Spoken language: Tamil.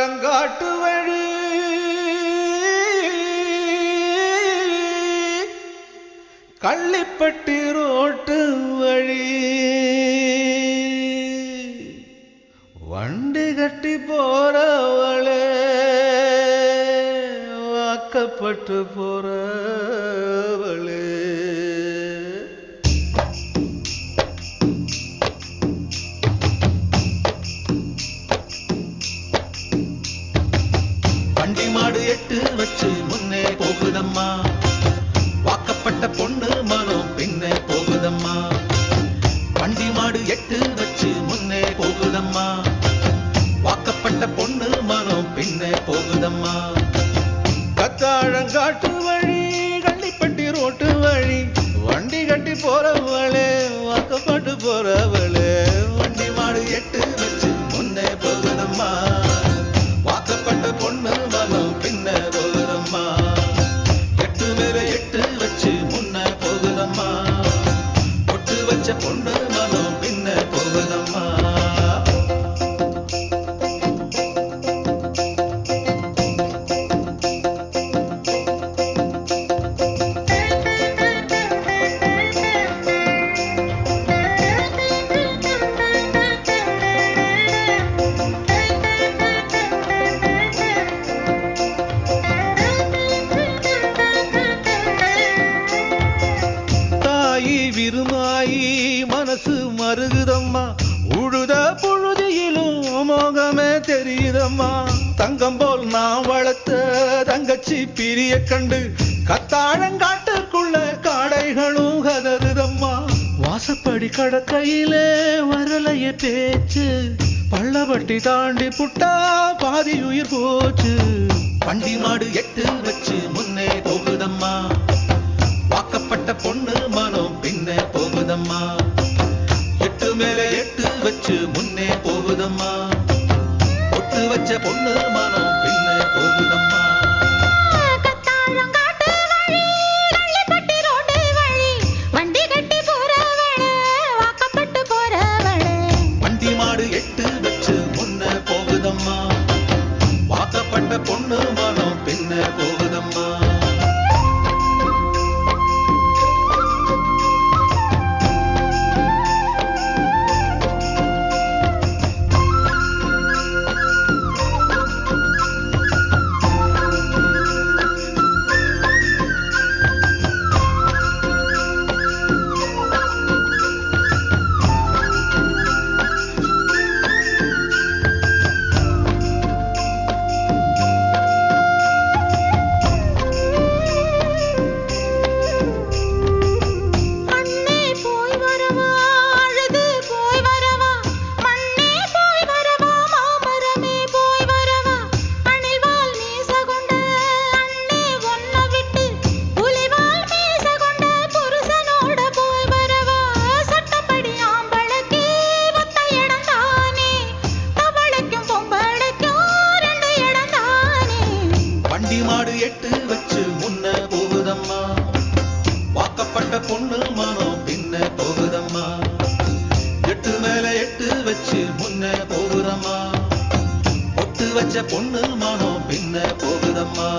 கத்தாழங்காட்டு வழி கள்ளிப்பட்டி ரோட்டு வழி வண்டி கட்டி போறவளே வாக்கப்பட்டு போறவளே வண்டி மாடு எட்டு வச்சு முன்னே போகுதம்மா வாக்கப்பட்ட பொண்ணு மனம் பின்னே போகுதம்மா வண்டி மாடு எட்டு வச்சு முன்னே போகுதம்மா வாக்கப்பட்ட பொண்ணு மனம் பின்னே போகுதம்மா கத்தாழங்காட்டு வழி கள்ளிப்பட்டி ரோட்டு வழி வண்டி கட்டி போறவளே வாக்கப்பட்டு போறவளே வண்டி மாடு எட்டு வச்சு முன்னே போகுதம்மா வாக்கப்பட்ட பொண்ணு மனம் பின்னே போகுதம்மா எட்டு மேல எட்டு வச்சு முன்ன போகுதம்மா பொட்டு வச்ச பொண்ணு மனம் பின்னே போகுதம்மா விருமாயி மனசு மருகுதம்மா உழுத புழுதியிலும் மோகமே தெரியுதம்மா தங்கம் போல் நான் வளர்த்த தங்கச்சி பிரிய கண்டு கத்தாழங்காட்டுக்குள்ள காடைகளும் கதறுதம்மா வாசப்படி கடக்கையிலே வரலைய பேச்சு பள்ளப்பட்டி தாண்டி புட்டா பாதி உயிர் போச்சு வண்டி மாடு எட்டு வச்சு முன்னே போகுதம்மா வாக்கப்பட்ட பொண்ணு மனம் பின்னே போகுதம்மா எட்டு மேல எட்டு வச்சு முன்னே போகுதம்மா பொட்டு வச்ச பொண்ணு மனம் பின்னே போகுதம்மா வண்டி மாடு எட்டு வச்சு முன்னே போகுதம்மா வாக்கப்பட்ட பொண்ணு மனம் பின்னே போகுதம்மா வண்டி மாடு எட்டு வச்சு முன்ன போகுதம்மா வாக்கப்பட்ட பொண்ணு மனம் பின்ன போகுதம்மா எட்டு மேல எட்டு வச்சு முன்ன போகுதம்மா பொட்டு வச்ச பொண்ணு மனம் பின்ன போகுதம்மா